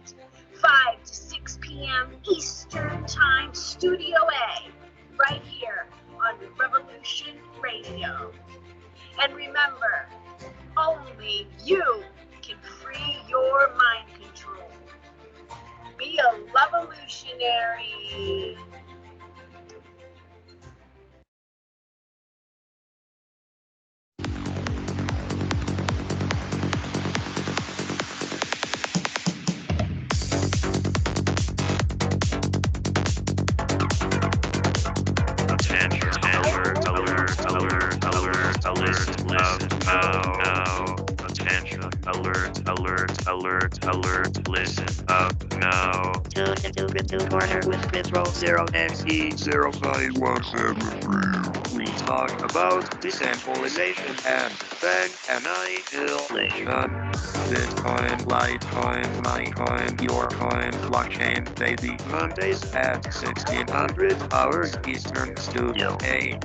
tonight, 5 to 6 p.m. Eastern Time, Studio A, right here on Revolution Radio. And remember, only you can free your mind control. Be a revolutionary. Alert, listen up now. Tune into Crypto Corner with Crypto 0XE05173. We talk about decentralization and bank annihilation. Bitcoin, Litecoin, Litecoin, your coin, blockchain, baby. Mondays at 1600 hours Eastern, Studio A.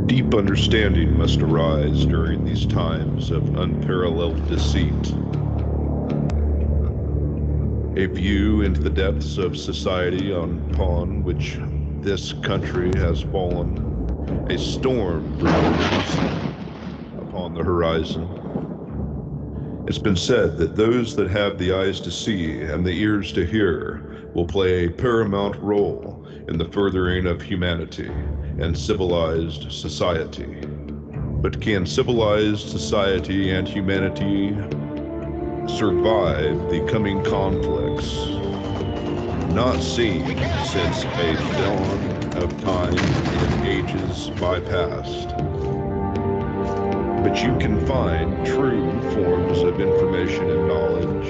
Deep understanding must arise during these times of unparalleled deceit. A view into the depths of society upon which this country has fallen, a storm brews upon the horizon. It's been said that those that have the eyes to see and the ears to hear will play a paramount role in the furthering of humanity and civilized society. But can civilized society and humanity survive the coming conflicts not seen since a dawn of time in ages bypast? But you can find true forms of information and knowledge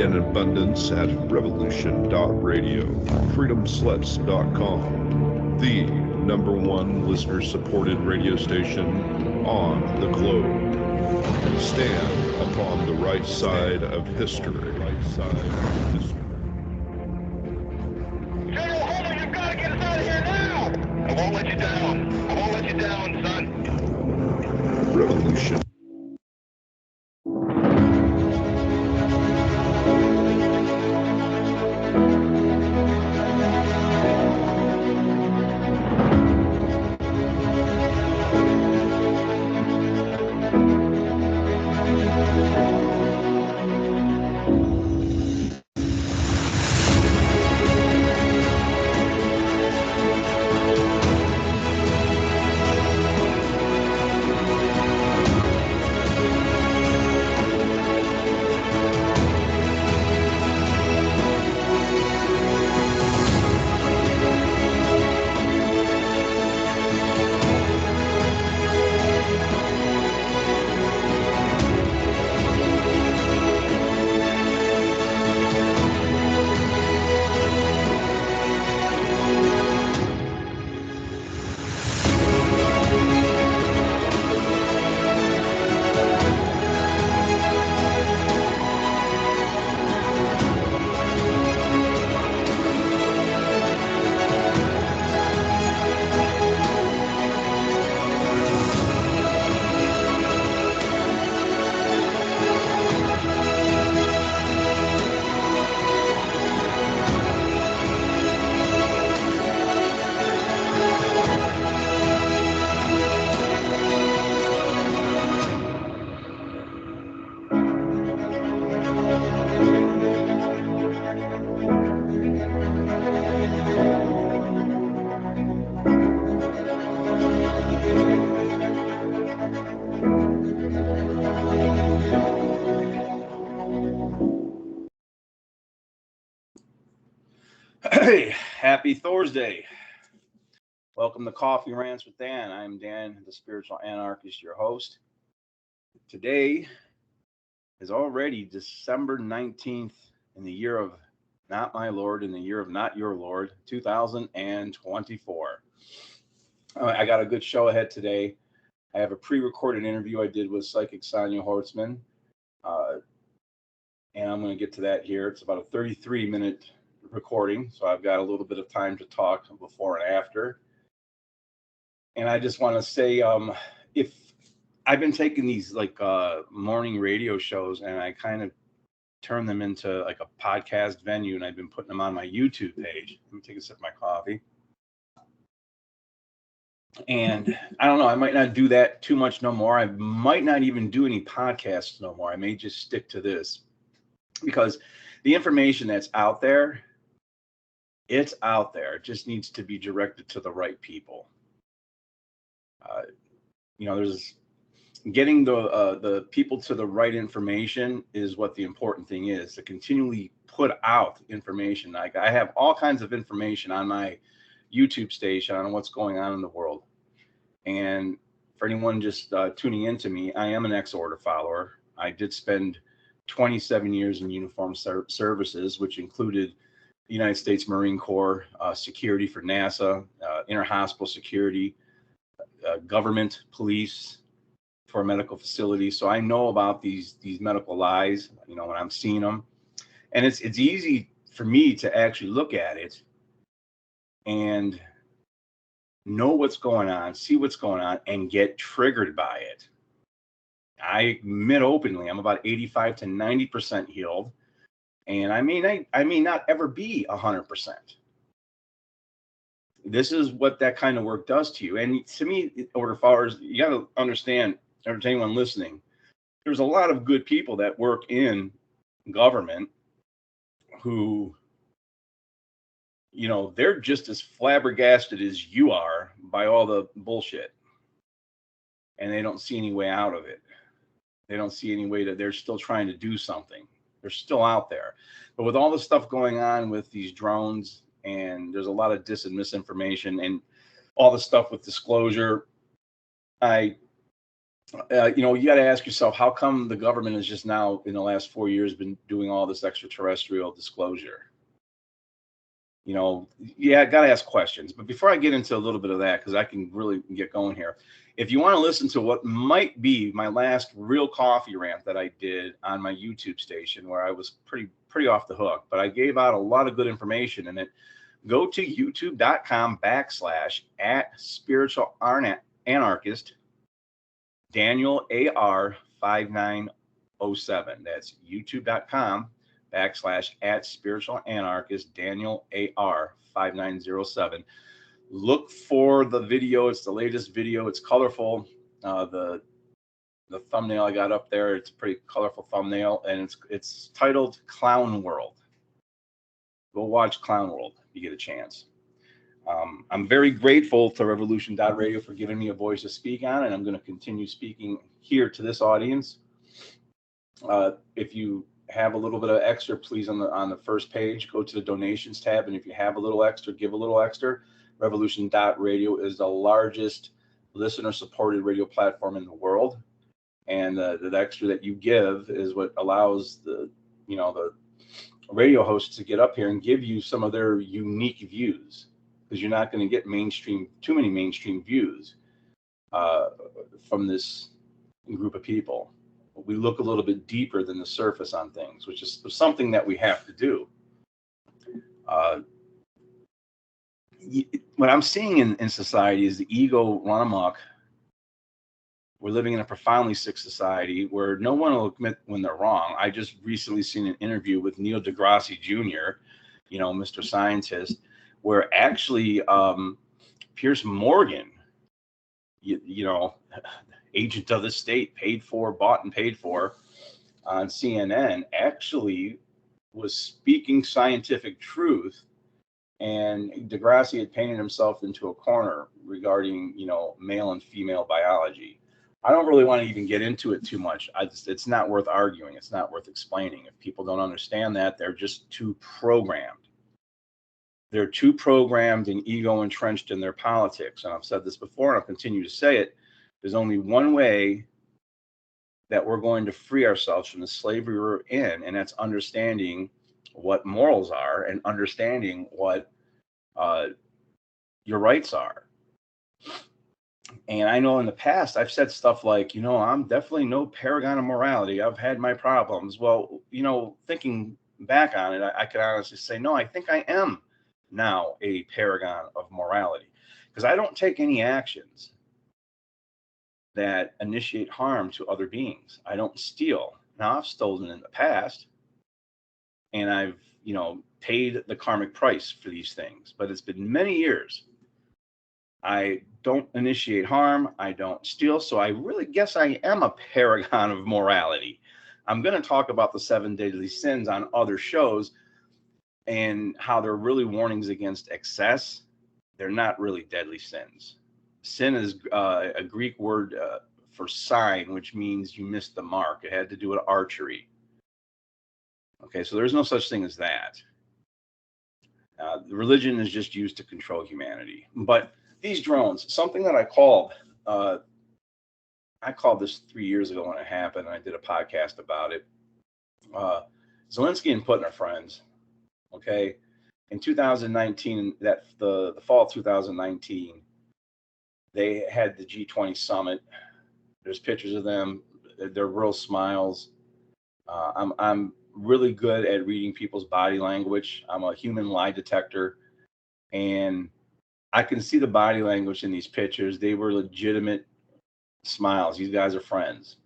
in abundance at revolution.radio, freedomsluts.com, the #1 listener-supported radio station on the globe. Stand upon the right side of history. General Holder, you've got to get us out of here now! I won't let you down. I won't let you down, son. Revolution. Hey, happy Thursday. Welcome to Coffee Rants with Dan. I'm Dan, the spiritual anarchist, your host. Today is already December 19th in the year of not my Lord, in the year of not your Lord, 2024. I got a good show ahead today. I have a pre-recorded interview I did with psychic Sonia Hortzman. and I'm going to get to that here. It's about a 33-minute recording, so I've got a little bit of time to talk before and after. And I just want to say, if I've been taking these like morning radio shows, and I kind of turn them into like a podcast venue, and I've been putting them on my YouTube page. Let me take a sip of my coffee. And I don't know, I might not do that too much no more. I might not even do any podcasts no more. I may just stick to this, because the information that's out there, it's out there. It just needs to be directed to the right people. There's getting the people to the right information is what the important thing is, to continually put out information. Like, I have all kinds of information on my YouTube station on what's going on in the world. And for anyone just tuning into me, I am an ex-order follower. I did spend 27 years in uniformed services, which included the United States Marine Corps, security for NASA, inter-hospital security, government, police for a medical facility. So I know about these medical lies, when I'm seeing them. And it's easy for me to actually look at it and know what's going on, see what's going on, and get triggered by it. I admit openly, I'm about 85 to 90% healed, and I may not ever be 100%. This is what that kind of work does to you. And to me, order followers, you got to understand, or to anyone listening, there's a lot of good people that work in government who, they're just as flabbergasted as you are by all the bullshit. And they don't see any way out of it. They don't see any way that they're still trying to do something. They're still out there. But with all the stuff going on with these drones, and there's a lot of dis and misinformation and all the stuff with disclosure, you got to ask yourself, how come the government has just now, in the last 4 years, been doing all this extraterrestrial disclosure? I got to ask questions. But before I get into a little bit of that, because I can really get going here, if you want to listen to what might be my last real coffee rant that I did on my YouTube station, where I was pretty off the hook, but I gave out a lot of good information in it, go to youtube.com/@spiritualanarchist Daniel AR 5907. That's youtube.com/@spiritualanarchist Daniel AR 5907. Look for the video. It's the latest video. It's colorful. The thumbnail I got up there, it's a pretty colorful thumbnail, and it's titled Clown World. Go watch Clown World if you get a chance. I'm very grateful to Revolution.radio for giving me a voice to speak on, and I'm going to continue speaking here to this audience. If you have a little bit of extra, please, on the first page, go to the donations tab, and if you have a little extra, give a little extra. Revolution.radio is the largest listener-supported radio platform in the world, and the extra that you give is what allows the radio hosts to get up here and give you some of their unique views, because you're not going to get too many mainstream views from this group of people. We look a little bit deeper than the surface on things, which is something that we have to do. What I'm seeing in society is the ego run amok. We're living in a profoundly sick society where no one will admit when they're wrong. I just recently seen an interview with Neil deGrasse Jr., Mr. Scientist, where actually Piers Morgan, agent of the state, bought and paid for, on CNN, actually was speaking scientific truth. And deGrasse had painted himself into a corner regarding, male and female biology. I don't really want to even get into it too much. It's not worth arguing. It's not worth explaining. If people don't understand that, they're just too programmed. They're too programmed and ego entrenched in their politics. And I've said this before, and I'll continue to say it. There's only one way that we're going to free ourselves from the slavery we're in, and that's understanding what morals are and understanding what your rights are. And I know in the past I've said stuff like, I'm definitely no paragon of morality. I've had my problems. Well, thinking back on it, I could honestly say, no, I think I am now a paragon of morality because I don't take any actions that initiate harm to other beings. I don't steal. Now, I've stolen in the past and I've, paid the karmic price for these things, but it's been many years. I don't initiate harm. I don't steal. So I really guess I am a paragon of morality. I'm going to talk about the 7 deadly sins on other shows and how they're really warnings against excess. They're not really deadly sins. Sin is a Greek word for sign, which means you missed the mark. It had to do with archery. Okay, so there's no such thing as that. The religion is just used to control humanity. But these drones, something that I called this 3 years ago when it happened, and I did a podcast about it. Zelensky and Putin are friends. Okay, in 2019, the fall of 2019, they had the G20 summit. There's pictures of them. They're real smiles. I'm really good at reading people's body language. I'm a human lie detector, and I can see the body language in these pictures. They were legitimate smiles. These guys are friends.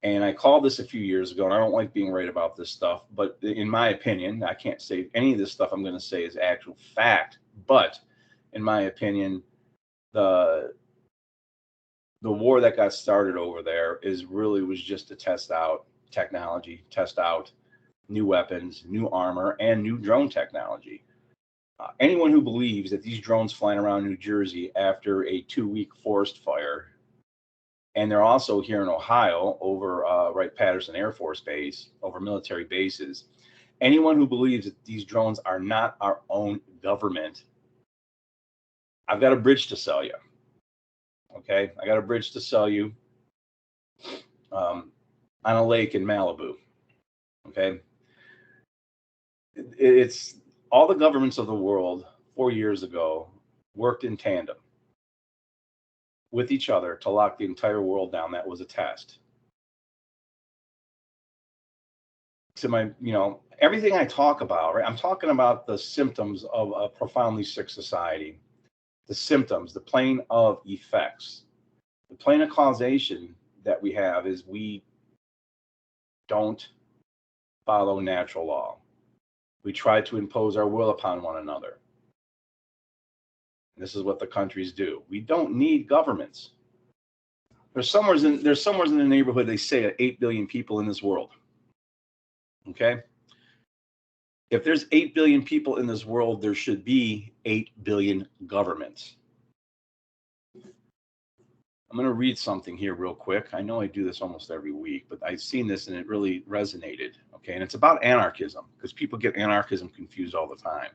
And I called this a few years ago, and I don't like being right about this stuff, but in my opinion, I can't say any of this stuff I'm going to say is actual fact, but in my opinion, the war that got started over there was just to test out technology, test out new weapons, new armor, and new drone technology. Anyone who believes that these drones flying around New Jersey after a 2-week forest fire, and they're also here in Ohio over Wright-Patterson Air Force Base, over military bases, anyone who believes that these drones are not our own government, I've got a bridge to sell you. Okay, I got a bridge to sell you on a lake in Malibu. Okay, it's all the governments of the world 4 years ago worked in tandem with each other to lock the entire world down. That was a test. To my, everything I talk about, right? I'm talking about the symptoms of a profoundly sick society, the symptoms, the plane of effects. The plane of causation that we have is we don't follow natural law. We try to impose our will upon one another. And this is what the countries do. We don't need governments. There's somewhere in the neighborhood, they say 8 billion people in this world. Okay? If there's 8 billion people in this world, there should be 8 billion governments. I'm going to read something here real quick. I know I do this almost every week, but I've seen this and it really resonated. Okay, and it's about anarchism, because people get anarchism confused all the time.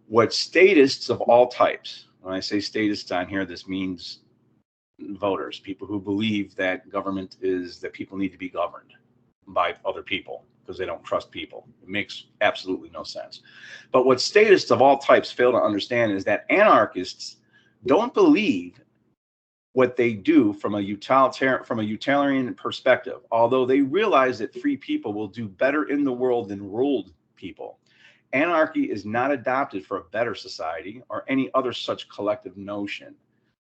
What statists of all types, when I say statists on here, this means voters, people who believe that government is that people need to be governed by other people because they don't trust people. It makes absolutely no sense. But what statists of all types fail to understand is that anarchists don't believe what they do from a utilitarian perspective, although they realize that free people will do better in the world than ruled people. Anarchy is not adopted for a better society or any other such collective notion.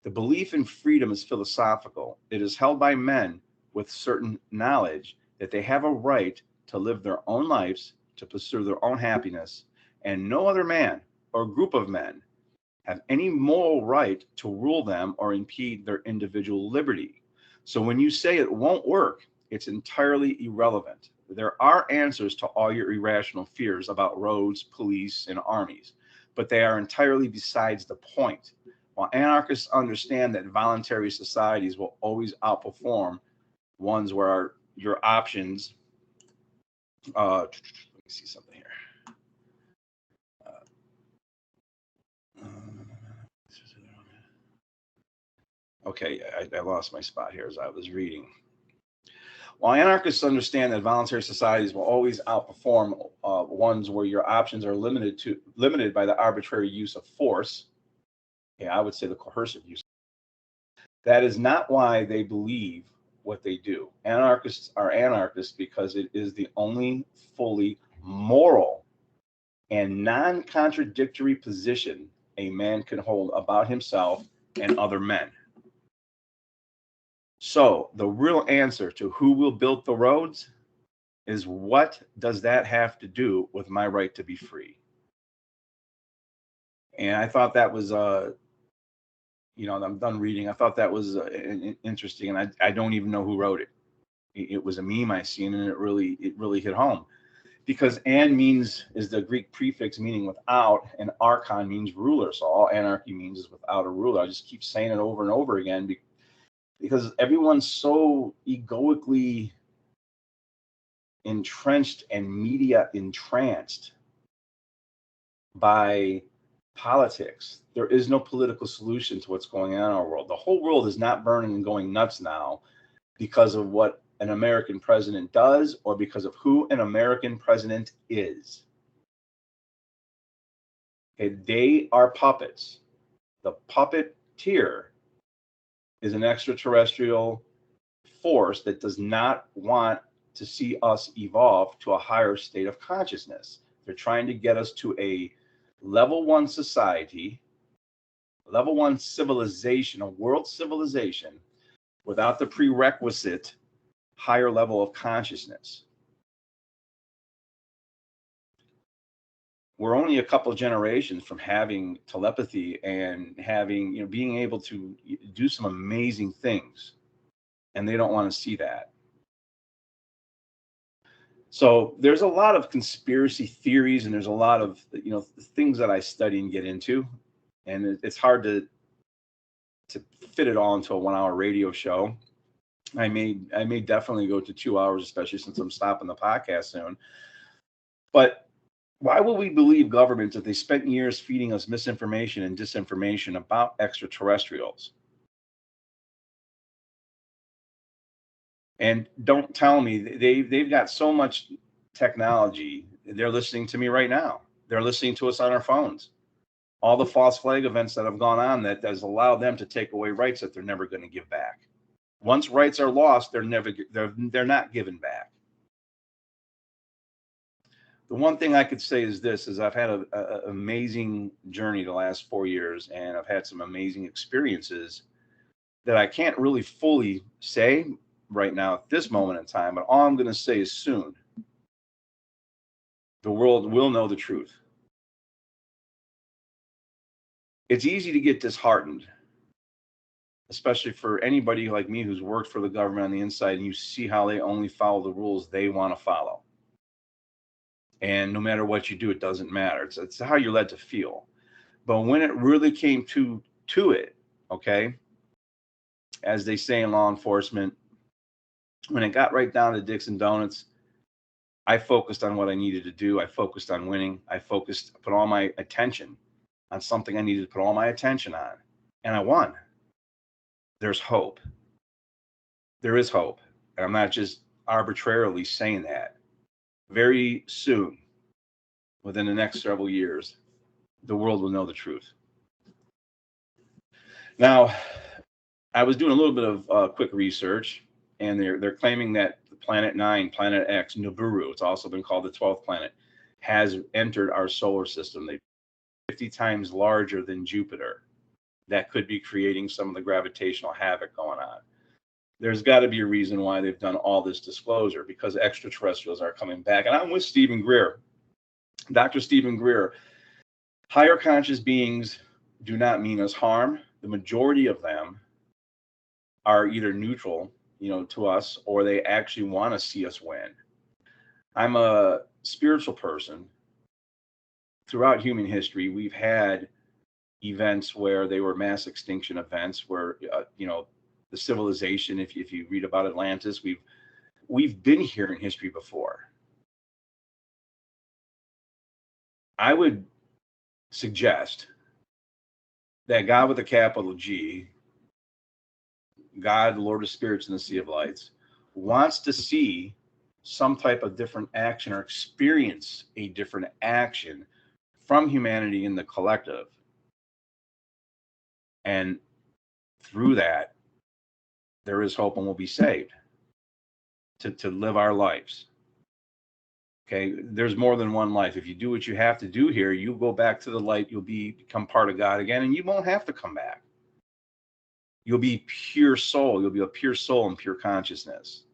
The belief in freedom is philosophical. It is held by men with certain knowledge that they have a right to live their own lives, to pursue their own happiness, and no other man or group of men have any moral right to rule them or impede their individual liberty. So when you say it won't work, it's entirely irrelevant. There are answers to all your irrational fears about roads, police, and armies, but they are entirely besides the point. While anarchists understand that voluntary societies will always outperform ones where your options, let me see something here. Okay, I lost my spot here as I was reading. While anarchists understand that voluntary societies will always outperform ones where your options are limited by the arbitrary use of force, Yeah, I would say the coercive use. That is not why they believe what they do. Anarchists are anarchists because it is the only fully moral and non-contradictory position a man can hold about himself and other men. So the real answer to who will build the roads is, what does that have to do with my right to be free? And I thought that was I'm done reading. I thought that was interesting, and I don't even know who wrote it. It was a meme I seen, and it really hit home, because an is the Greek prefix meaning without, and archon means ruler. So all anarchy means is without a ruler. I just keep saying it over and over again because everyone's so egoically entrenched and media entranced by politics. There is no political solution to what's going on in our world. The whole world is not burning and going nuts now because of what an American president does or because of who an American president is. Okay, they are puppets. The puppeteer is an extraterrestrial force that does not want to see us evolve to a higher state of consciousness. They're trying to get us to a level 1 society, level 1 civilization, a world civilization, without the prerequisite higher level of consciousness. We're only a couple of generations from having telepathy and having, being able to do some amazing things, and they don't want to see that. So there's a lot of conspiracy theories, and there's a lot of things that I study and get into, and it's hard to fit it all into a 1-hour radio show. I may definitely go to 2 hours, especially since I'm stopping the podcast soon. But why will we believe governments if they spent years feeding us misinformation and disinformation about extraterrestrials? And don't tell me they've got so much technology. They're listening to me right now. They're listening to us on our phones. All the false flag events that have gone on that has allowed them to take away rights that they're never going to give back. Once rights are lost, they're not given back. The one thing I could say is this: I've had an amazing journey the last 4 years, and I've had some amazing experiences that I can't really fully say right now at this moment in time. But all I'm going to say is soon, the world will know the truth. It's easy to get disheartened, especially for anybody like me who's worked for the government on the inside, and you see how they only follow the rules they want to follow. And no matter what you do, it doesn't matter. It's how you're led to feel. But when it really came to it, okay, as they say in law enforcement, when it got right down to dicks and donuts, I focused on what I needed to do. I focused on winning. Put all my attention on something I needed to put all my attention on. And I won. There's hope. There is hope. And I'm not just arbitrarily saying that. Very soon, within the next several years, the world will know the truth. Now, I was doing a little bit of quick research, and they're claiming that Planet 9, Planet X, Nibiru, it's also been called the 12th planet, has entered our solar system. They're 50 times larger than Jupiter. That could be creating some of the gravitational havoc going on. There's got to be a reason why they've done all this disclosure, because extraterrestrials are coming back. And I'm with Stephen Greer, Dr. Stephen Greer. Higher conscious beings do not mean us harm. The majority of them are either neutral, to us, or they actually want to see us win. I'm a spiritual person. Throughout human history, we've had events where they were mass extinction events, where the civilization. If you read about Atlantis, we've been here in history before. I would suggest that God with a capital G, God, Lord of Spirits in the Sea of Lights, wants to see some type of different action or experience a different action from humanity in the collective. And through that, there is hope and we'll be saved to live our lives. Okay, there's more than one life. If you do what you have to do here, you go back to the light, you'll become part of God again, and you won't have to come back. You'll be pure soul. You'll be a pure soul and pure consciousness.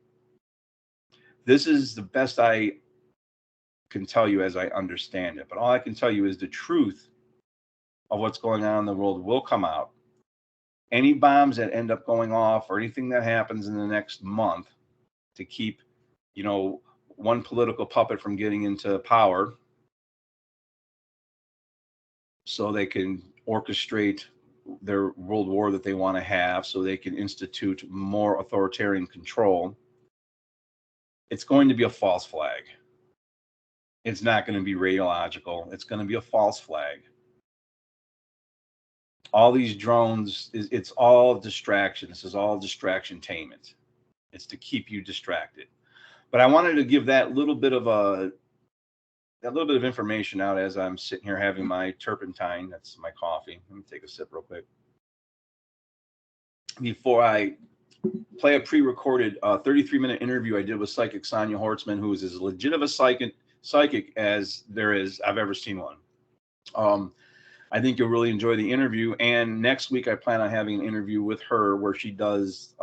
This is the best I can tell you as I understand it. But all I can tell you is the truth of what's going on in the world will come out. Any bombs that end up going off or anything that happens in the next month to keep, one political puppet from getting into power so they can orchestrate their world war that they want to have, so they can institute more authoritarian control, it's going to be a false flag. It's not going to be radiological. It's going to be a false flag. All these drones, it's all distraction. This is all distraction-tainment. It's to keep you distracted. But I wanted to give that little bit of information out as I'm sitting here having my turpentine. That's my coffee. Let me take a sip real quick before I play a pre-recorded 33-minute interview I did with psychic Sonia Hortzman, who is as legit of a psychic as I've ever seen one. I think you'll really enjoy the interview. And next week, I plan on having an interview with her where she does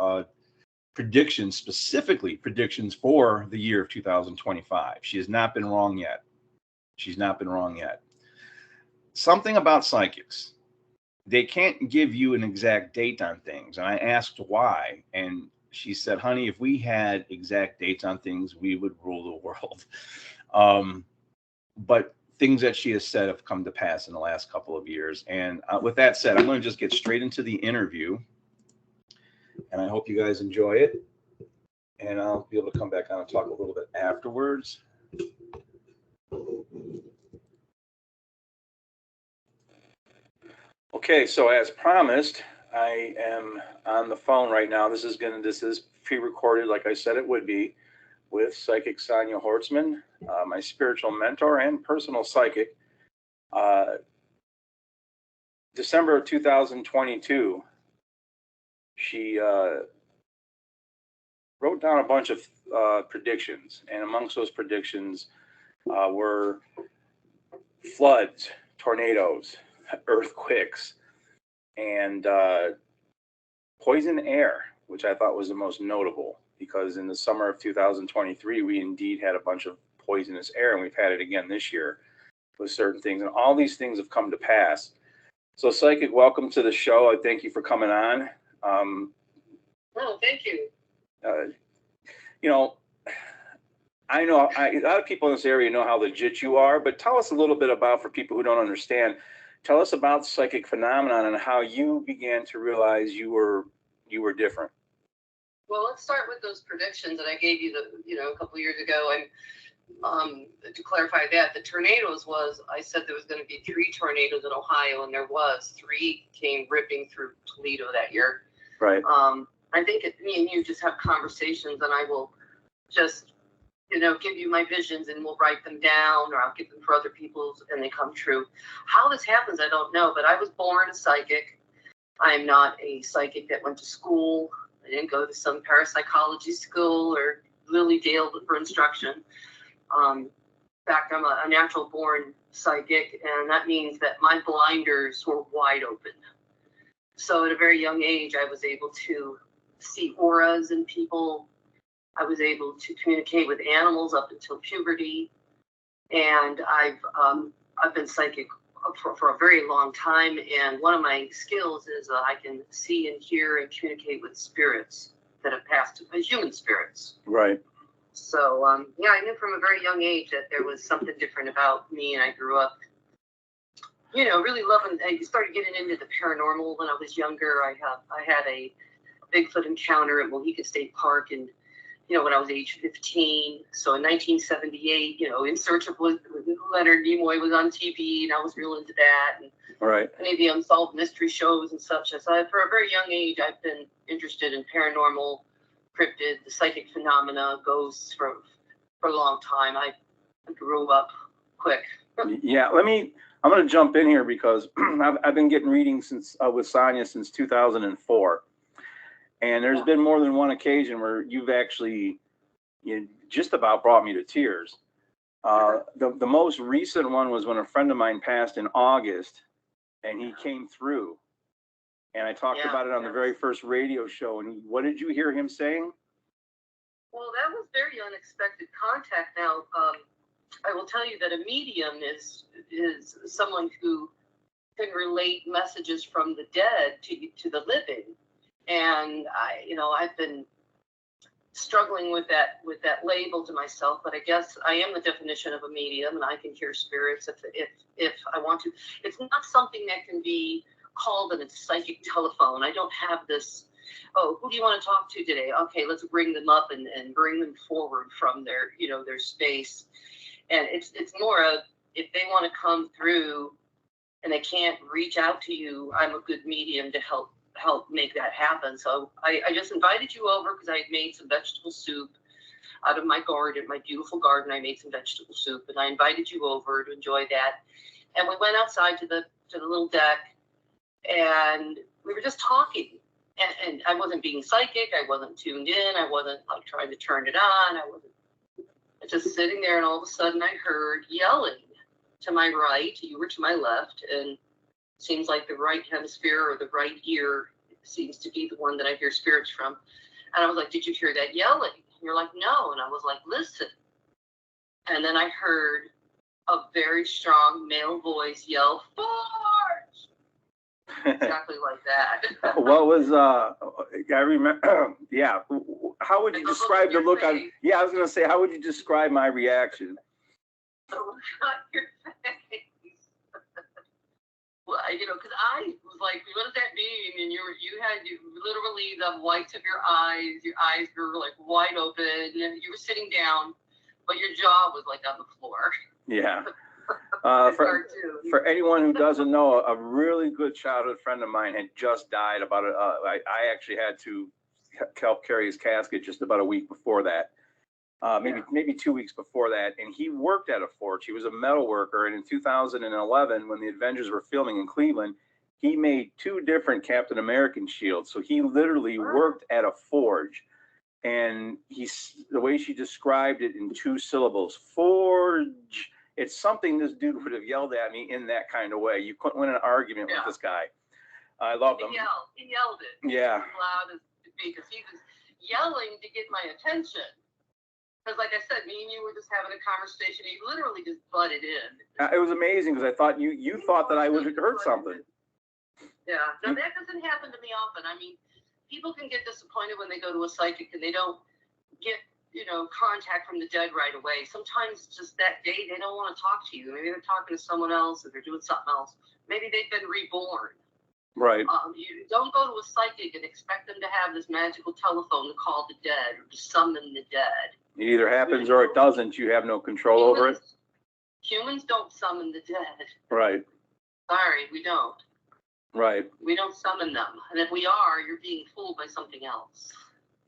predictions, specifically predictions for the year of 2025. She has not been wrong yet. She's not been wrong yet. Something about psychics. They can't give you an exact date on things. And I asked why. And she said, honey, if we had exact dates on things, we would rule the world. But things that she has said have come to pass in the last couple of years. And with that said, I'm going to just get straight into the interview. And I hope you guys enjoy it. And I'll be able to come back on and talk a little bit afterwards. Okay, so as promised, I am on the phone right now. This is pre-recorded, like I said it would be, with psychic Sonia Hortzman, my spiritual mentor and personal psychic. December of 2022, she wrote down a bunch of predictions, and amongst those predictions were floods, tornadoes, earthquakes, and poison air, which I thought was the most notable, because in the summer of 2023, we indeed had a bunch of poisonous air, and we've had it again this year with certain things, and all these things have come to pass. So, Psychic, welcome to the show. I thank you for coming on. Thank you. I know a lot of people in this area know how legit you are, but tell us a little bit about, for people who don't understand, tell us about psychic phenomenon and how you began to realize you were different. Well, let's start with those predictions that I gave you a couple of years ago. And to clarify that, the tornadoes I said there was going to be 3 tornadoes in Ohio, and there was 3 came ripping through Toledo that year. Right. I think me and you just have conversations, and I will just, give you my visions, and we'll write them down, or I'll give them for other people's, and they come true. How this happens, I don't know, but I was born a psychic. I'm not a psychic that went to school. I didn't go to some parapsychology school or Lily Dale for instruction. In fact, I'm a natural born psychic, and that means that my blinders were wide open. So at a very young age, I was able to see auras in people. I was able to communicate with animals up until puberty, and I've been psychic for a very long time. And one of my skills is I can see and hear and communicate with spirits that have passed, human spirits. Right. So I knew from a very young age that there was something different about me, and I grew up, really loving. I started getting into the paranormal when I was younger. I had a Bigfoot encounter at Mohican State Park, and when I was age 15. So in 1978, In Search of Leonard Nimoy was on TV, and I was real into that. And right. Any of the unsolved mystery shows and such. So for a very young age, I've been interested in paranormal, cryptid, the psychic phenomena, ghosts for a long time. I grew up quick. Yeah, let me I'm going to jump in here because I've been getting readings since with Sonia since 2004. And there's been more than one occasion where you've actually just about brought me to tears. The most recent one was when a friend of mine passed in August, and he came through. And I talked about it on the very first radio show. And what did you hear him saying? Well, that was very unexpected contact. Now, I will tell you that a medium is someone who can relate messages from the dead to the living. And I've been struggling with that label to myself, but I guess I am the definition of a medium, and I can hear spirits if I want to. It's not something that can be called on a psychic telephone. I don't have this, oh, who do you want to talk to today? Okay, let's bring them up and bring them forward from their space. And it's more of, if they want to come through and they can't reach out to you, I'm a good medium to help make that happen. So I just invited you over because I had made some vegetable soup out of my garden, my beautiful garden. I made some vegetable soup, and I invited you over to enjoy that. And we went outside to the little deck, and we were just talking. And I wasn't being psychic. I wasn't tuned in. I wasn't like trying to turn it on. I wasn't just sitting there, and all of a sudden I heard yelling to my right. You were to my left, and seems like the right hemisphere or the right ear seems to be the one that I hear spirits from. And I was like, did you hear that yelling? And you're like, no. And I was like, listen. And then I heard a very strong male voice yell, Forge! Exactly like that. What was, I remember, yeah. How would you describe the look on, yeah, I was going to say, how would you describe my reaction? The look on your face. Well, because I was like, what does that mean? And you had literally the whites of your eyes were like wide open, and you were sitting down, but your jaw was like on the floor. Yeah. For anyone who doesn't know, a really good childhood friend of mine had just died about I actually had to help carry his casket just about a week before that. Maybe 2 weeks before that, and he worked at a forge. He was a metal worker, and in 2011, when the Avengers were filming in Cleveland, he made 2 different Captain American shields. So he literally worked at a forge, and the way she described it in 2 syllables, forge. It's something this dude would have yelled at me in that kind of way. You couldn't win an argument with this guy. I love him. He yelled it. Yeah. As loud as because he was yelling to get my attention. Because, like I said, me and you were just having a conversation. He literally just butted in. It was amazing because I thought you thought that I would have heard something. Yeah, no, that doesn't happen to me often. I mean, people can get disappointed when they go to a psychic and they don't get, contact from the dead right away. Sometimes just that day they don't want to talk to you. Maybe they're talking to someone else or they're doing something else. Maybe they've been reborn. Right. You don't go to a psychic and expect them to have this magical telephone to call the dead or to summon the dead. It either happens or it doesn't. You have no control over it. Humans don't summon the dead. Right. Sorry, we don't. Right. We don't summon them. And if we are, you're being fooled by something else.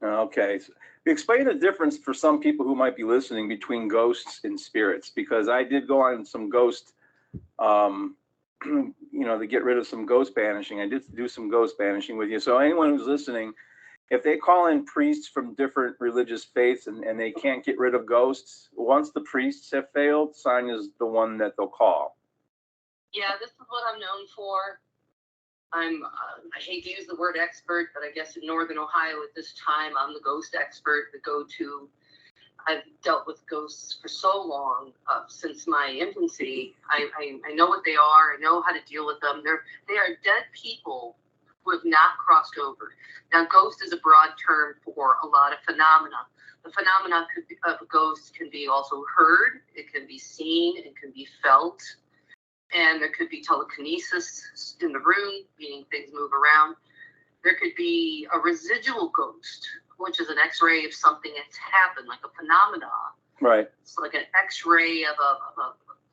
Okay. So explain the difference for some people who might be listening between ghosts and spirits, because I did go on some ghost, to get rid of some ghost banishing. I did do some ghost banishing with you. So anyone who's listening, if they call in priests from different religious faiths and they can't get rid of ghosts, once the priests have failed, Sonia's the one that they'll call. Yeah, this is what I'm known for. I hate to use the word expert, but I guess in Northern Ohio at this time, I'm the ghost expert, the go-to. I've dealt with ghosts for so long, since my infancy. I know what they are. I know how to deal with them. They are dead people who have not crossed over. Now, ghost is a broad term for a lot of phenomena. The phenomena of a ghost can be also heard, it can be seen, it can be felt, and there could be telekinesis in the room, meaning things move around. There could be a residual ghost, which is an X-ray of something that's happened, like a phenomenon. Right. It's like an X-ray of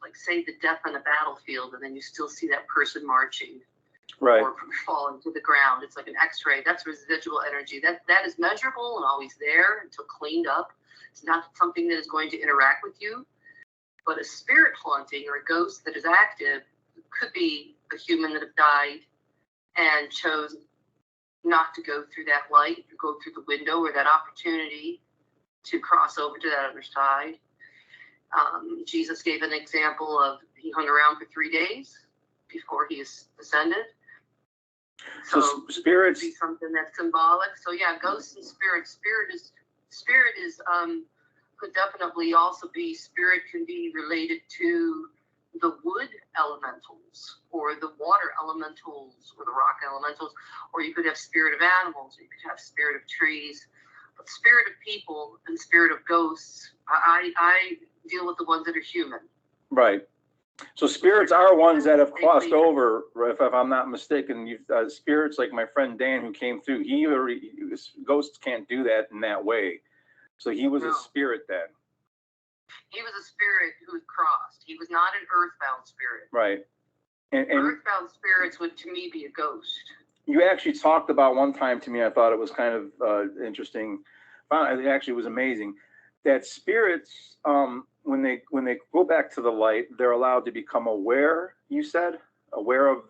like, say, the death on a battlefield, and then you still see that person marching. Right. Or falling to the ground. It's like an X-ray. That's residual energy. That is measurable and always there until cleaned up. It's not something that is going to interact with you. But a spirit haunting or a ghost that is active, could be a human that have died and chose not to go through that light, to go through the window or that opportunity to cross over to that other side. Jesus gave an example of he hung around for 3 days before he ascended. So spirits, be something that's symbolic. So yeah, ghosts and spirits. Spirit is could definitely also be, spirit can be related to the wood elementals or the water elementals or the rock elementals, or you could have spirit of animals, or you could have spirit of trees. But spirit of people and spirit of ghosts, I deal with the ones that are human. right. So spirits are ones that have crossed over, if I'm not mistaken. Spirits like my friend Dan who came through, ghosts can't do that in that way. So he was a spirit then. He was a spirit who had crossed. He was not an earthbound spirit. Right. And earthbound spirits would, to me, be a ghost. You actually talked about one time to me, I thought it was kind of interesting. It actually was amazing that spirits, when they go back to the light, they're allowed to become aware. You said aware of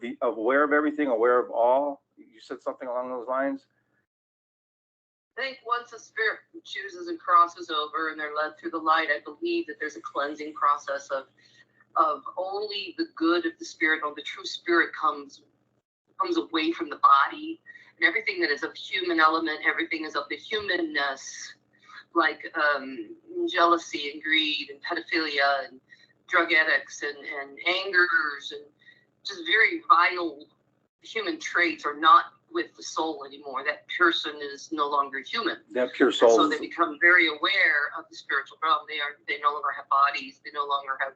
everything, aware of all. You said something along those lines. I think once a spirit chooses and crosses over and they're led through the light, I believe that there's a cleansing process of only the good of the spirit, or the true spirit comes away from the body, and everything that is of human element, everything is of the humanness, like jealousy and greed and pedophilia and drug addicts and angers and just very vile human traits are not with the soul anymore. That person is no longer human. That pure soul. And so they become very aware of the spiritual realm. They no longer have bodies. They no longer have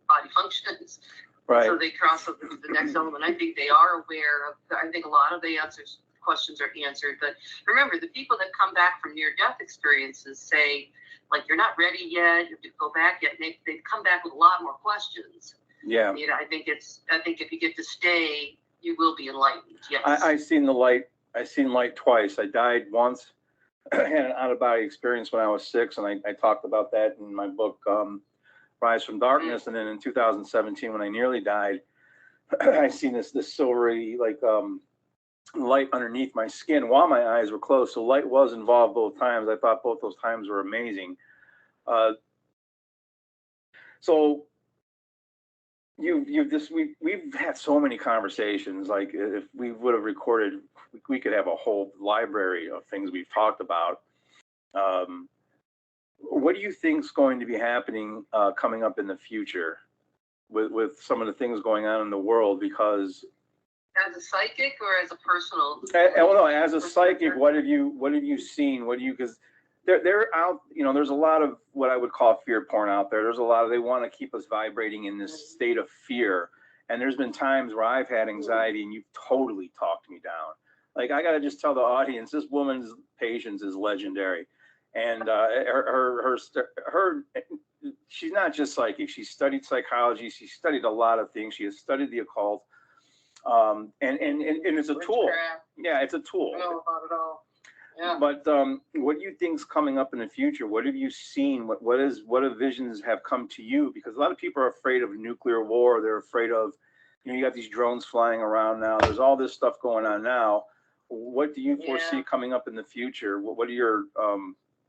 body functions. Right. So they cross over to the next element. I think they are aware of. I think a lot of the questions are answered. But remember, the people that come back from near-death experiences say, like, you're not ready yet. You have to go back yet. And they come back with a lot more questions. Yeah. I think if you get to stay, you will be enlightened. Yes. I seen the light. I seen light twice. I died once. I had an out-of-body experience when I was 6, and I talked about that in my book, Rise from Darkness. Mm-hmm. And then in 2017, when I nearly died, I seen this silvery light underneath my skin while my eyes were closed. So light was involved both times. I thought both those times were amazing. So we've had so many conversations. Like, if we would have recorded, we could have a whole library of things we've talked about. What do you think is going to be happening coming up in the future with some of the things going on in the world? Because as a psychic or as a personal? No, as a psychic, what have you seen? Because they're out, there's a lot of what I would call fear porn out there. There's a lot of, they want to keep us vibrating in this state of fear. And there's been times where I've had anxiety and you've totally talked me down. Like, I got to just tell the audience, this woman's patience is legendary. And her she's not just psychic. She studied psychology. She studied a lot of things. She has studied the occult. And it's a tool. Yeah, it's a tool. I know about it all. Yeah. But what do you think's coming up in the future? What have you seen? What visions have come to you? Because a lot of people are afraid of nuclear war. They're afraid of, you got these drones flying around now. There's all this stuff going on now. What do you foresee coming up in the future? What are your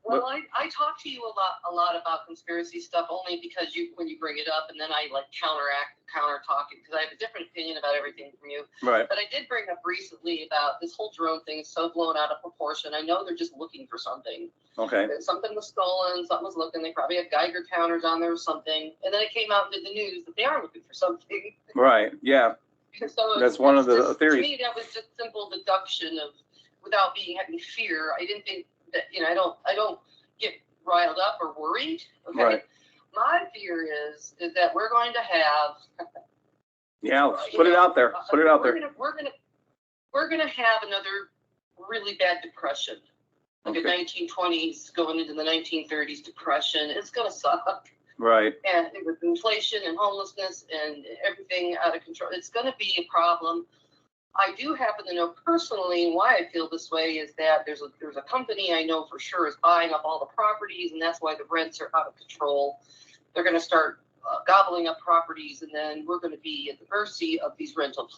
Well, I talk to you a lot about conspiracy stuff only because when you bring it up, and then I counter talking because I have a different opinion about everything from you. Right. But I did bring up recently about this whole drone thing is so blown out of proportion. I know they're just looking for something. Okay. Something was stolen. Something was looking. They probably had Geiger counters on there or something. And then it came out into the news that they are looking for something. Right. Yeah. So that's one of the theories. To me, that was just simple deduction without having fear. I didn't think that, I don't get riled up or worried. Okay. Right. My fear is that we're going to have. Yeah, let's put it out there. Put it out there. We're gonna have another really bad depression, like a 1920s going into the 1930s depression. It's gonna suck. Right. And with inflation and homelessness and everything out of control, it's gonna be a problem. I do happen to know personally why I feel this way is that there's a company I know for sure is buying up all the properties, and that's why the rents are out of control. They're going to start gobbling up properties, and then we're going to be at the mercy of these rental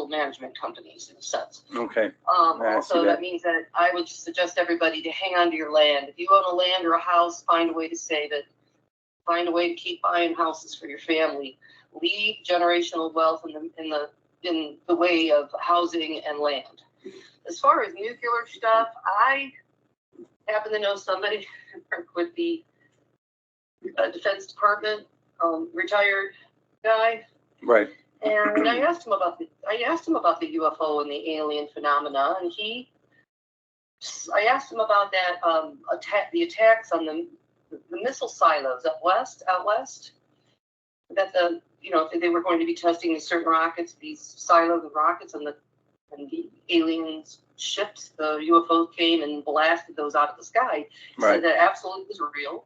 management companies in a sense. Okay. Also, that means that I would suggest everybody to hang on to your land. If you own a land or a house, find a way to save it. Find a way to keep buying houses for your family. Leave generational wealth in the way of housing and land. As far as nuclear stuff, I happen to know somebody with the Defense Department, retired guy. Right. And I asked him about the UFO and the alien phenomena, and I asked him about that the attacks on the missile silos out west, that they were going to be testing these certain rockets, these silos of rockets, and the aliens ships, the UFOs came and blasted those out of the sky. He said that absolutely was real.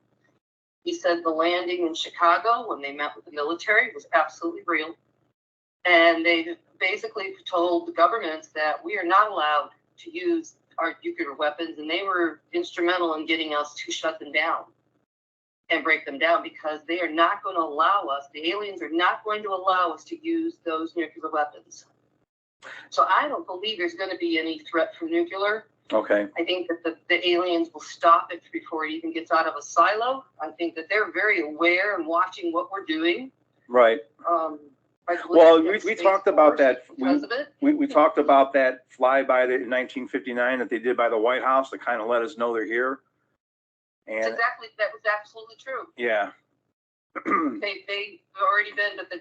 He said the landing in Chicago when they met with the military was absolutely real. And they basically told the governments that we are not allowed to use our nuclear weapons, and they were instrumental in getting us to shut them down and break them down, because they are not going to allow us, the aliens are not going to allow us to use those nuclear weapons. So I don't believe there's going to be any threat from nuclear. Okay. I think that the aliens will stop it before it even gets out of a silo. I think that they're very aware and watching what we're doing. Right. Well, we talked about that. We talked about that flyby in 1959 that they did by the White House to kind of let us know they're here. And that was absolutely true. Yeah. They've already been, but the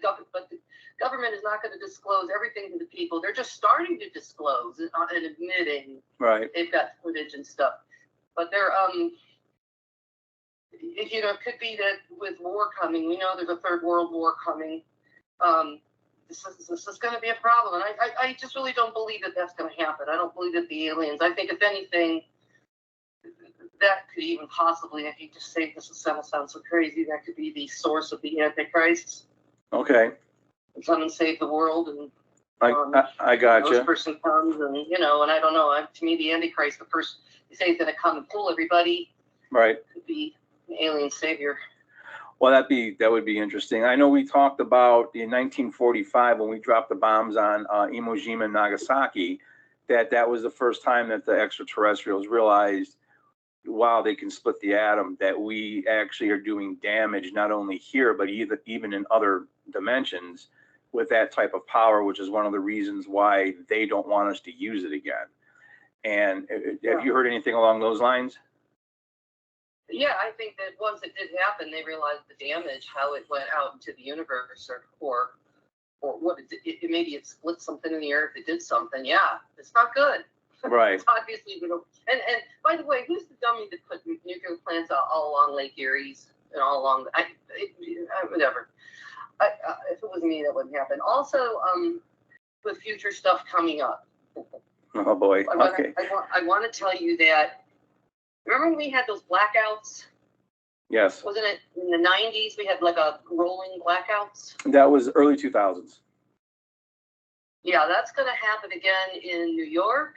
government is not going to disclose everything to the people. They're just starting to disclose and admitting they've got footage and stuff. But they're it could be that with war coming, we know there's a third world war coming. This is going to be a problem, and I just really don't believe that that's going to happen. I don't believe that the aliens. I think if anything, that could even possibly, I hate to say this, sounds so crazy, that could be the source of the Antichrist. Okay. Come and save the world, and I got you. This person comes, and and I don't know. To me, the Antichrist, the person they say is going to come and fool everybody, right? Could be an alien savior. Well, that would be interesting. I know we talked about in 1945 when we dropped the bombs on Iwo Jima and Nagasaki, that was the first time that the extraterrestrials realized, wow, they can split the atom, that we actually are doing damage not only here, but even in other dimensions with that type of power, which is one of the reasons why they don't want us to use it again. And have you heard anything along those lines? Yeah, I think that once it did happen, they realized the damage, how it went out into the universe, or what maybe it split something in the earth. It did something. Yeah, it's not good. Right. It's obviously, and by the way, who's the dummy that put nuclear plants all along Lake Erie's and all along? Whatever. If it was me, that wouldn't happen. Also, with future stuff coming up. Oh boy. I want to tell you that. Remember when we had those blackouts? Yes. Wasn't it in the 90s? We had like a rolling blackouts. That was early 2000s. Yeah, that's going to happen again in New York.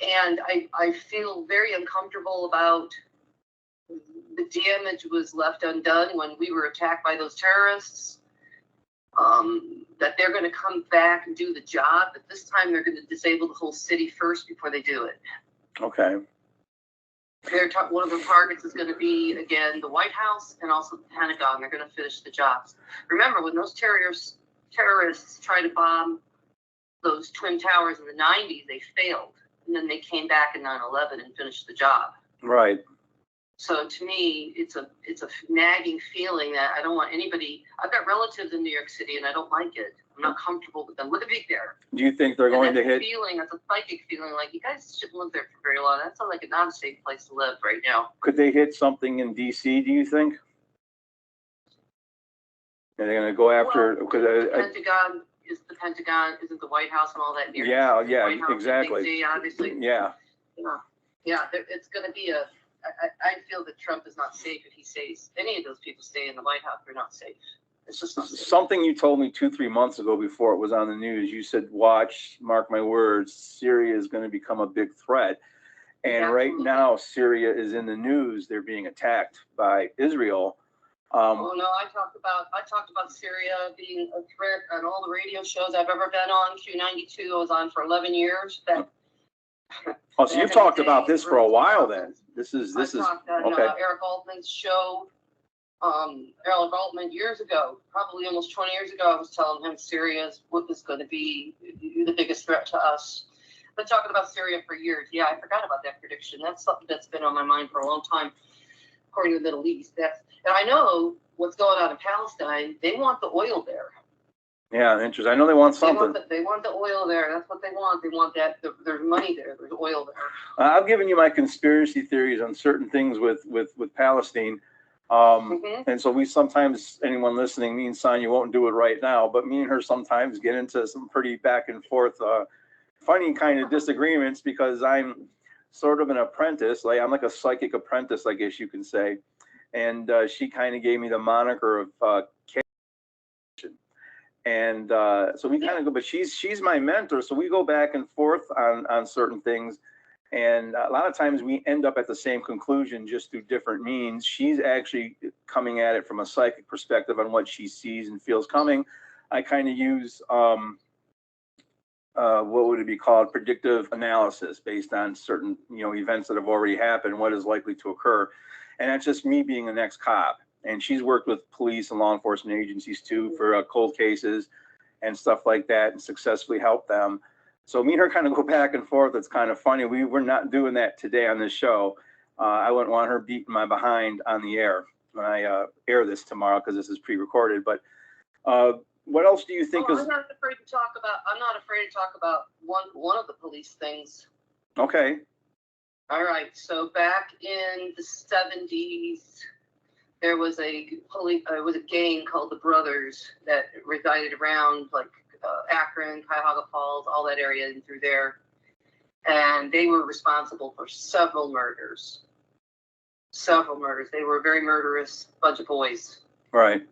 And I feel very uncomfortable about the damage was left undone when we were attacked by those terrorists. That they're going to come back and do the job, but this time they're going to disable the whole city first before they do it. Okay. One of the targets is going to be, again, the White House and also the Pentagon. They're going to finish the jobs. Remember, when those terrorists tried to bomb those Twin Towers in the 90s, they failed. And then they came back in 9/11 and finished the job. Right. So to me, it's a nagging feeling that I don't want anybody. I've got relatives in New York City, and I don't like it. I'm not comfortable with them. Look at me there. Do you think they're going to hit? That's a psychic feeling. Like, you guys shouldn't live there for very long. That sounds like a non-safe place to live right now. Could they hit something in D.C., do you think? Are they going to go after? Well, the Pentagon is the Pentagon. Isn't the White House and all that near? Yeah, exactly. D.C., obviously. Yeah. Yeah. It's going to be a. I feel that Trump is not safe if he stays. Any of those people stay in the White House, they're not safe. It's just not safe. Something you told me 2-3 months ago before it was on the news. You said, "Watch, mark my words, Syria is going to become a big threat." And right now, Syria is in the news. They're being attacked by Israel. Oh no, I talked about Syria being a threat on all the radio shows I've ever been on. Q92 I was on for 11 years. Oh, so you've talked about this for a while then. This is talked on, okay. Eric Altman's show. Eric Altman years ago, probably almost 20 years ago, I was telling him Syria is what is going to be the biggest threat to us. I've been talking about Syria for years. Yeah, I forgot about that prediction. That's something that's been on my mind for a long time. According to the Middle East, and I know what's going on in Palestine. They want the oil there. Yeah, interesting. I know they want something. They want the oil there. That's what they want. They want that. There's money there. There's oil there. I've given you my conspiracy theories on certain things with Palestine. And so we sometimes, anyone listening, me and Sonya won't do it right now, but me and her sometimes get into some pretty back and forth, funny kind of disagreements because I'm sort of an apprentice. Like I'm like a psychic apprentice, I guess you can say. And she kind of gave me the moniker of and so we kind of go, but she's my mentor, so we go back and forth on certain things, and a lot of times we end up at the same conclusion just through different means. She's actually coming at it from a psychic perspective on what she sees and feels coming. I kind of use what would it be called, predictive analysis based on certain events that have already happened, what is likely to occur. And that's just me being an ex-cop. And she's worked with police and law enforcement agencies too for cold cases and stuff like that, and successfully helped them. So me and her kind of go back and forth. It's kind of funny. We're not doing that today on this show. I wouldn't want her beating my behind on the air when I air this tomorrow, because this is pre-recorded. But what else do you think is? I'm not afraid to talk about one of the police things. Okay. All right. So back in the 70s, there was a gang called the Brothers that resided around like Akron, Cuyahoga Falls, all that area and through there, and they were responsible for several murders. They were a very murderous bunch of boys. Right.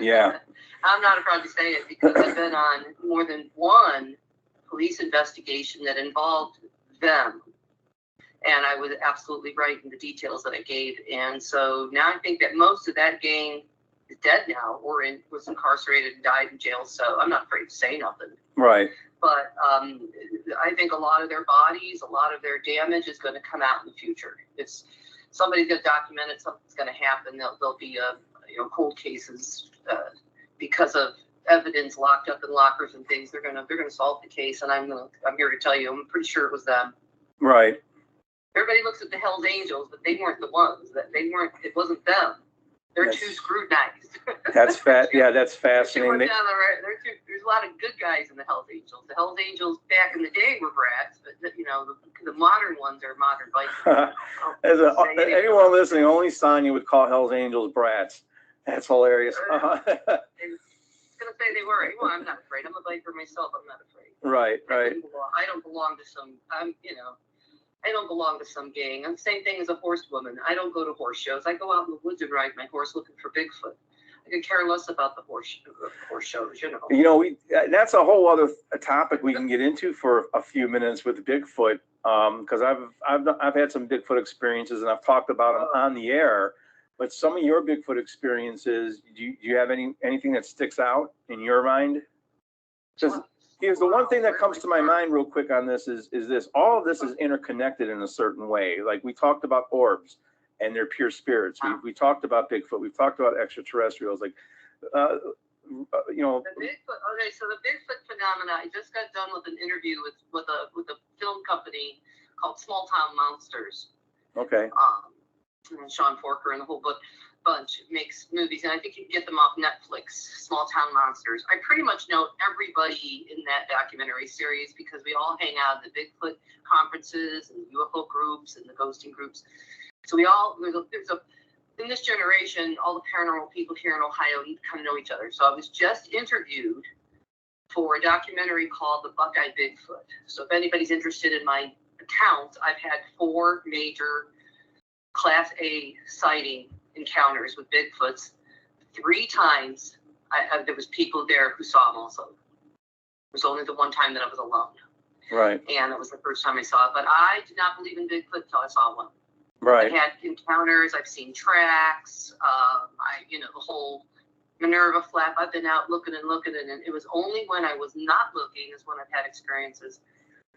Yeah. I'm not afraid to say it because I've been on more than one police investigation that involved them. And I was absolutely right in the details that I gave. And so now I think that most of that gang is dead now, or was incarcerated and died in jail. So I'm not afraid to say nothing. Right. But I think a lot of their bodies, a lot of their damage is going to come out in the future. It's somebody's going to document it. Something's going to happen. There'll be cold cases because of evidence locked up in lockers and things. They're going to solve the case. And I'm here to tell you, I'm pretty sure it was them. Right. Everybody looks at the Hells Angels, but they weren't the ones. It wasn't them. They're too scrutinized. That's Yeah, that's fascinating. There's a lot of good guys in the Hells Angels. The Hells Angels back in the day were brats, but the modern ones are modern Vikings. Anyone listening, only Sonya would call Hells Angels brats. That's hilarious. I was gonna say they were. Well, I'm not afraid. I'm a biker myself. I'm not afraid. Right. I don't belong to some. I don't belong to some gang. I'm the same thing as a horsewoman. I don't go to horse shows. I go out in the woods and ride my horse looking for Bigfoot. I could care less about the horse shows, That's a whole other topic we can get into for a few minutes with Bigfoot, because I've had some Bigfoot experiences and I've talked about them on the air. But some of your Bigfoot experiences, do you have anything that sticks out in your mind? Here's the one thing that comes to my mind real quick on this is this. All of this is interconnected in a certain way. Like we talked about orbs and their pure spirits. We talked about Bigfoot. We've talked about extraterrestrials. Like, The Bigfoot. Okay, so the Bigfoot phenomena. I just got done with an interview with a film company called Small Town Monsters. Okay. And Sean Forker and the whole bunch makes movies, and I think you can get them off Netflix. Small Town Monsters. I pretty much know everybody in that documentary series because we all hang out at the Bigfoot conferences and UFO groups and the ghosting groups. So in this generation, all the paranormal people here in Ohio kind of know each other. So I was just interviewed for a documentary called The Buckeye Bigfoot. So if anybody's interested in my account, I've had 4 major Class A sighting encounters with Bigfoots. 3 times there was people there who saw them also. It was only the one time that I was alone. Right. And that was the first time I saw it. But I did not believe in Bigfoot until I saw one. Right. I've had encounters. I've seen tracks. The whole Minerva flap. I've been out looking, and it was only when I was not looking is when I've had experiences.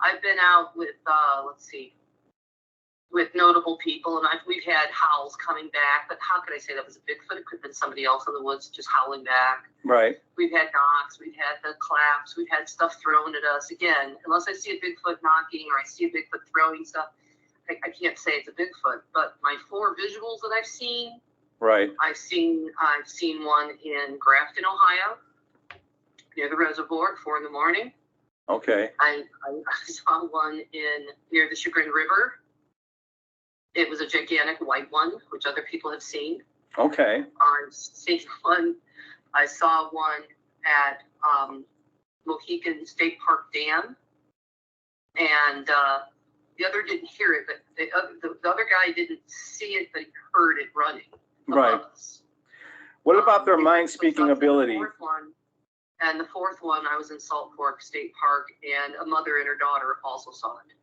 I've been out with, with notable people, and we've had howls coming back. But how could I say that was a Bigfoot? It could have been somebody else in the woods just howling back. Right. We've had knocks. We've had the claps. We've had stuff thrown at us. Again, unless I see a Bigfoot knocking or I see a Bigfoot throwing stuff, I can't say it's a Bigfoot. But my 4 visuals that I've seen. Right. I've seen one in Grafton, Ohio, near the reservoir at 4 in the morning. Okay. I saw one near the Chagrin River. It was a gigantic white one, which other people have seen. Okay. I've seen one. I saw one at Mohican State Park Dam, and the other didn't hear it, but the other guy didn't see it, but he heard it running above us. What about their mind-speaking ability? The fourth one, I was in Salt Fork State Park, and a mother and her daughter also saw it.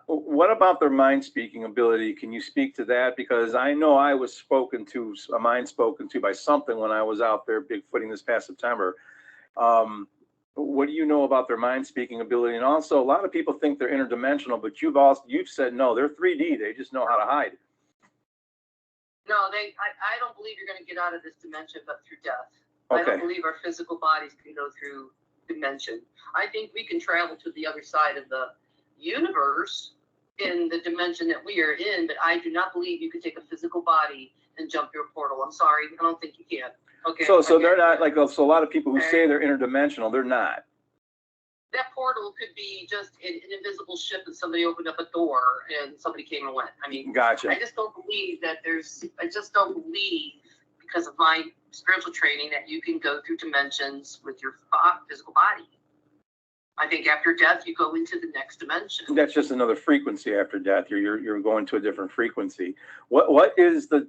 What about their mind-speaking ability? Can you speak to that? Because I know I was spoken to by something when I was out there Bigfooting this past September. What do you know about their mind-speaking ability? And also, a lot of people think they're interdimensional, but you've said no, they're 3D. They just know how to hide. No, I don't believe you're going to get out of this dimension but through death. Okay. I don't believe our physical bodies can go through dimension. I think we can travel to the other side of the universe in the dimension that we are in, but I do not believe you could take a physical body and jump through a portal. I'm sorry, I don't think you can. Okay. So they're not like, so a lot of people who say they're interdimensional, they're not. That portal could be just an invisible ship and somebody opened up a door and somebody came and went. I mean, gotcha. I just don't believe because of my spiritual training that you can go through dimensions with your physical body. I think after death, you go into the next dimension. That's just another frequency after death. You're going to a different frequency. What is the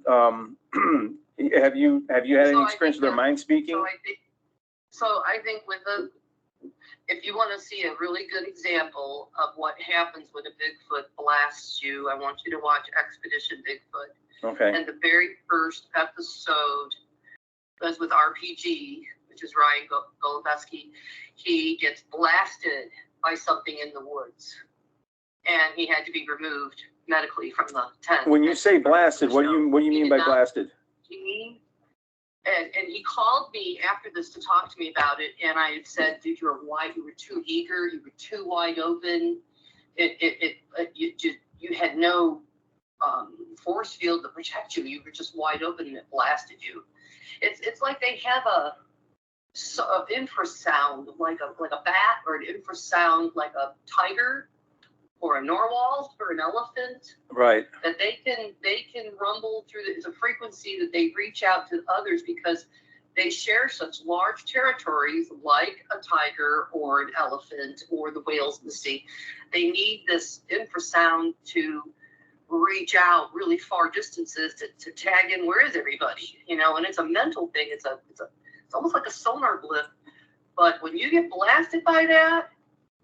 have you had any experience with their mind speaking? So I think if you want to see a really good example of what happens when a Bigfoot blasts you, I want you to watch Expedition Bigfoot. Okay. And the very first episode was with RPG, which is Ryan Golubeski. He gets blasted by something in the woods, and he had to be removed medically from the tent. When you say blasted, what do you mean by blasted? And he called me after this to talk to me about it, and I had said, dude, you were too eager, you were too wide open. You had no force field to protect you. You were just wide open, and it blasted you. It's like they have an infrasound like a bat, or an infrasound like a tiger, or a narwhal, or an elephant. Right. That they can rumble through. It's a frequency that they reach out to others because they share such large territories, like a tiger or an elephant or the whales in the sea. They need this infrasound to reach out really far distances to tag in where is everybody, and it's a mental thing. It's almost like a sonar blip. But when you get blasted by that,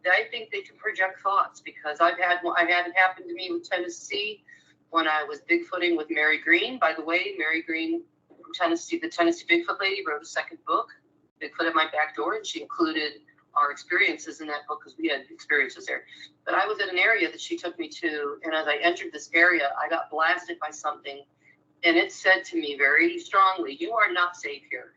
I think they can project thoughts, because I had it happen to me with Tennessee when I was Bigfooting with Mary Green. By the way, Mary Green from Tennessee, the Tennessee Bigfoot lady, wrote a second book, Bigfoot at My Back Door, and she included our experiences in that book because we had experiences there. But I was in an area that she took me to, and as I entered this area, I got blasted by something, and it said to me very strongly, "You are not safe here."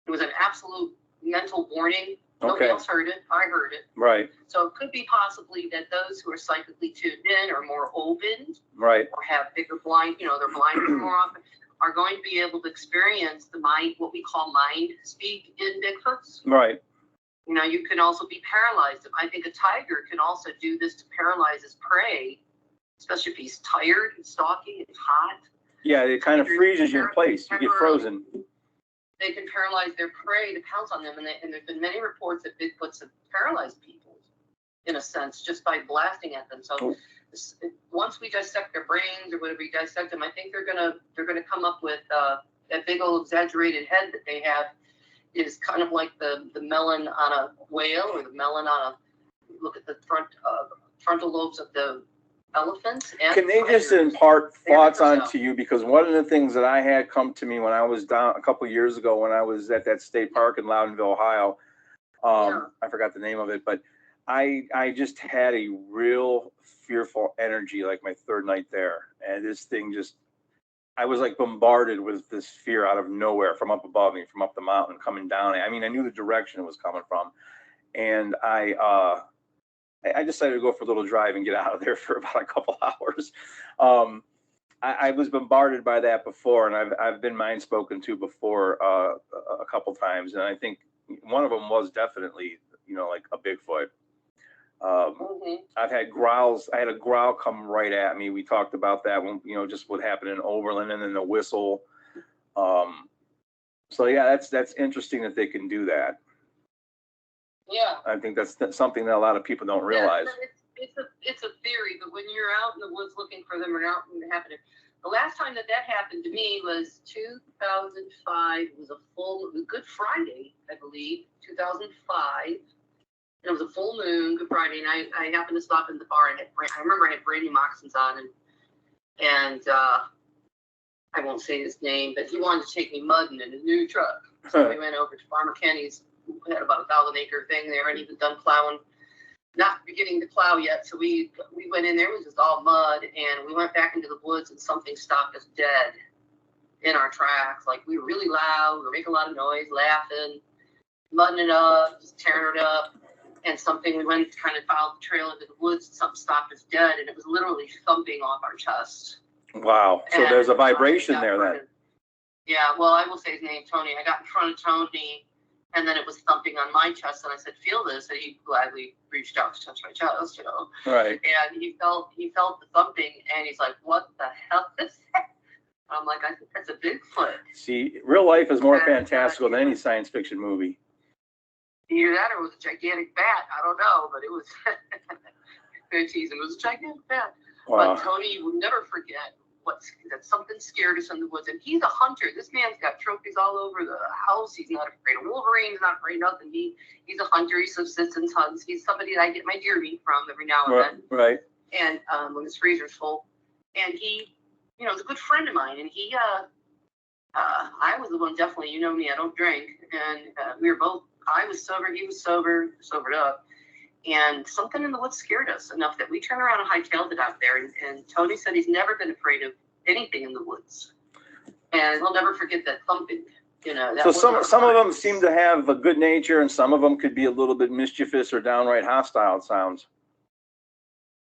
It was an absolute mental warning. Nobody else heard it. I heard it. Right. So it could be possibly that those who are psychically tuned in or more open, right, or have bigger blind, they're blinded more often, are going to be able to experience the mind, what we call mind speak in Bigfoots. Right. You can also be paralyzed. I think a tiger can also do this to paralyze his prey, especially if he's tired and stalking and hot. Yeah, it kind of freezes you in place. You get frozen. They can paralyze their prey to pounce on them, and there's been many reports that Bigfoots have paralyzed people, in a sense, just by blasting at them. So once we dissect their brains or whatever we dissect them, I think they're gonna come up with that big old exaggerated head that they have is kind of like the melon on a whale, or the melon on look at the frontal lobes of the elephants and Can they just tigers. impart They're thoughts different onto you? Because one of the things that I had come to me when I was down a couple of years ago, when I was at that state park in Loudonville, Ohio, I forgot the name of it, but I just had a real fearful energy like my third night there. And this thing just, I was like bombarded with this fear out of nowhere from up above me, from up the mountain coming down. I mean, I knew the direction it was coming from. And I decided to go for a little drive and get out of there for about a couple hours. I was bombarded by that before, and I've been mind spoken to before a couple times, and I think one of them was definitely, like a Bigfoot. I've had growls. I had a growl come right at me. We talked about that when, just what happened in Oberlin, and then the whistle. So yeah, that's interesting that they can do that. Yeah. I think that's something that a lot of people don't realize. Yeah, it's a theory, but when you're out in the woods looking for them or out and happening, the last time that happened to me was 2005. It was a Good Friday, I believe, 2005. It was a full moon, Good Friday, and I happened to stop in the bar and I remember I had brand new moccasins on, and I won't say his name, but he wanted to take me mudding in a new truck. So we went over to Farmer Kenny's, who had about a 1,000-acre thing there, and he was done plowing, not beginning to plow yet. So we went in there, it was just all mud, and we went back into the woods, and something stopped us dead in our tracks. Like, we were really loud, we were making a lot of noise, laughing, mudding it up, just tearing it up. And we went kind of followed the trail into the woods, and something stopped us dead, and it was literally thumping off our chest. Wow. So and there's a vibration there then. Yeah, well, I will say his name, Tony. I got in front of Tony, and then it was thumping on my chest, and I said, "Feel this?" And he gladly reached out to touch my chest, Right. And he felt the thumping, and he's like, "What the hell is that?" I'm like, "I think that's a Bigfoot." See, real life is more fantastical than any science fiction movie. Either that or it was a gigantic bat. I don't know, but it was they're teasing. It was a gigantic bat. Wow. But Tony will never forget that something scared us in the woods. And he's a hunter. This man's got trophies all over the house. He's not afraid of wolverines, not afraid of nothing. He's a hunter. He subsistence hunts. He's somebody that I get my deer meat from every now and then. Right. And when his freezer's full. And he, is a good friend of mine. And he, I was the one, definitely, me, I don't drink. And we were both, I was sober, he was sobered up. And something in the woods scared us enough that we turned around and hightailed it out there. And Tony said he's never been afraid of anything in the woods. And he'll never forget that thumping. So some of them seem to have a good nature, and some of them could be a little bit mischievous or downright hostile, it sounds.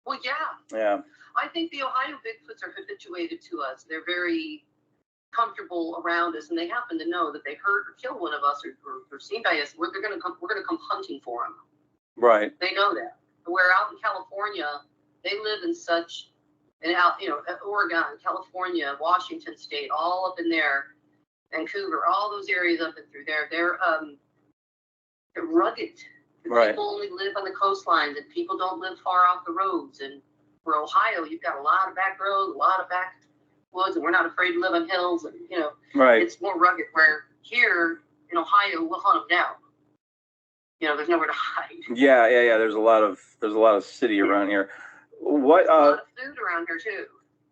Well, yeah. Yeah. I think the Ohio Bigfoots are habituated to us. They're very comfortable around us, and they happen to know that they hurt or kill one of us or seen by us. We're gonna come hunting for them. Right. They know that. Where out in California, they live in such, Oregon, California, Washington State, all up in there, Vancouver, all those areas up and through there. They're rugged. Right. People only live on the coastlines, and people don't live far off the roads. And for Ohio, you've got a lot of back roads, a lot of backwoods, and we're not afraid to live on hills. And right. It's more rugged. Where here in Ohio, we'll hunt them down. There's nowhere to hide. Yeah. There's a lot of city around here. What? There's a lot of food around here too.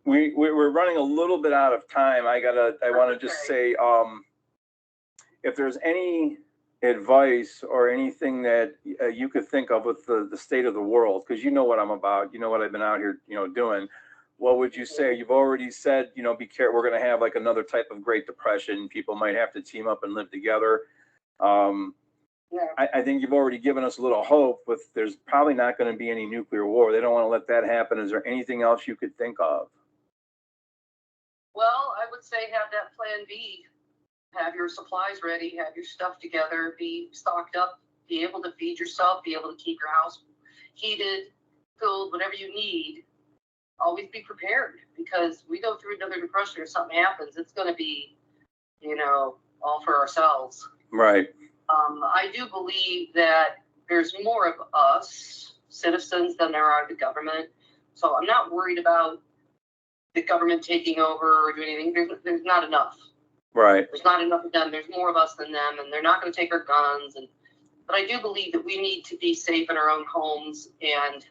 We're running a little bit out of time. I want to just say, if there's any advice or anything that you could think of with the state of the world, because you know what I'm about, what I've been out here, doing. What would you say? You've already said, be careful. We're going to have like another type of Great Depression. People might have to team up and live together. I think you've already given us a little hope with there's probably not going to be any nuclear war. They don't want to let that happen. Is there anything else you could think of? Well, I would say have that plan B. Have your supplies ready, have your stuff together, be stocked up, be able to feed yourself, be able to keep your house heated, cooled, whatever you need. Always be prepared, because we go through another depression or something happens, it's going to be, all for ourselves. Right. I do believe that there's more of us citizens than there are the government. So I'm not worried about the government taking over or doing anything. There's not enough. Right. There's not enough of them. There's more of us than them, and they're not going to take our guns. But I do believe that we need to be safe in our own homes, and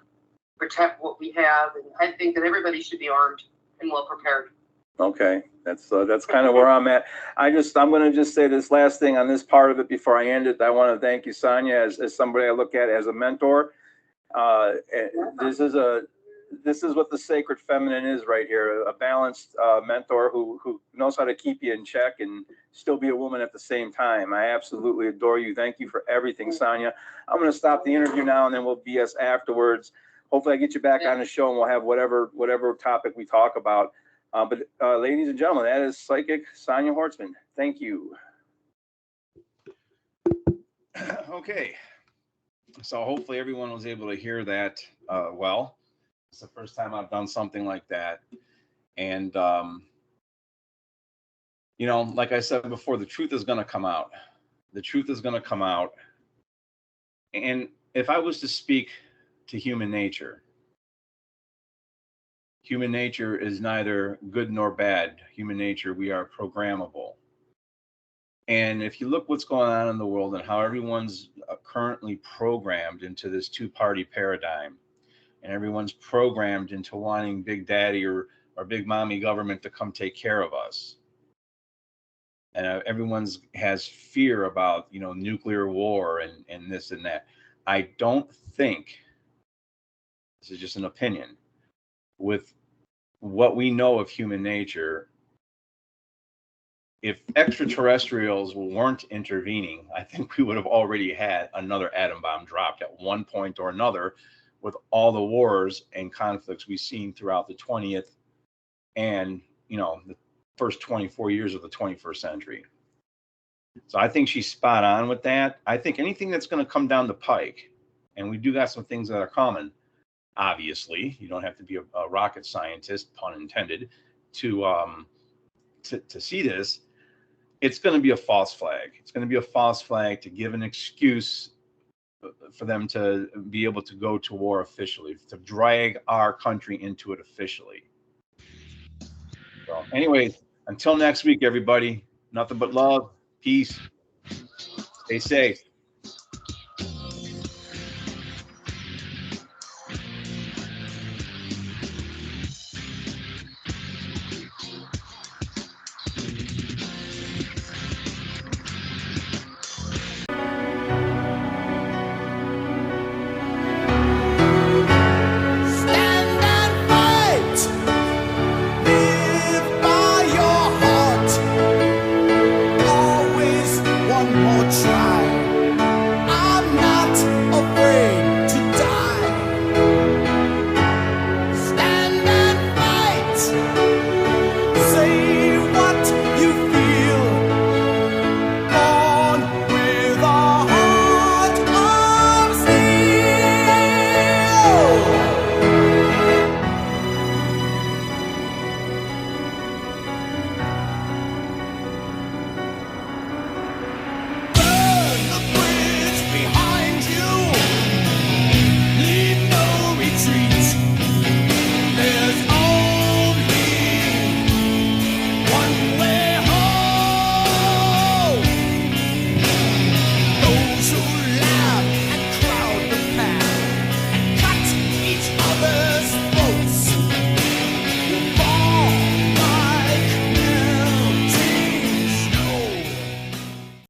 protect what we have. And I think that everybody should be armed and well prepared. Okay, that's kind of where I'm at. I'm going to just say this last thing on this part of it before I end it. I want to thank you, Sonia, as somebody I look at as a mentor. This is what the sacred feminine is right here, a balanced mentor who knows how to keep you in check and still be a woman at the same time. I absolutely adore you. Thank you for everything, Sonia. I'm going to stop the interview now, and then we'll BS afterwards. Hopefully I get you back on the show, and we'll have whatever topic we talk about. But ladies and gentlemen, that is Psychic Sonia Hortzman. Thank you. Okay. So hopefully everyone was able to hear that well. It's the first time I've done something like that. And, you know, like I said before, the truth is going to come out. The truth is going to come out. And if I was to speak to human nature is neither good nor bad. Human nature, we are programmable. And if you look what's going on in the world and how everyone's currently programmed into this two-party paradigm, and everyone's programmed into wanting Big Daddy or Big Mommy government to come take care of us. And everyone's has fear about, you know, nuclear war and this and that. I don't think, this is just an opinion, with what we know of human nature, if extraterrestrials weren't intervening, I think we would have already had another atom bomb dropped at one point or another, with all the wars and conflicts we've seen throughout the 20th and, you know, the first 24 years of the 21st century. So I think she's spot on with that. I think anything that's going to come down the pike, and we do got some things that are common, obviously, you don't have to be a rocket scientist, pun intended, to see this. It's going to be a false flag. It's going to be a false flag to give an excuse for them to be able to go to war officially, to drag our country into it officially. So anyways, until next week, everybody, nothing but love, peace, stay safe.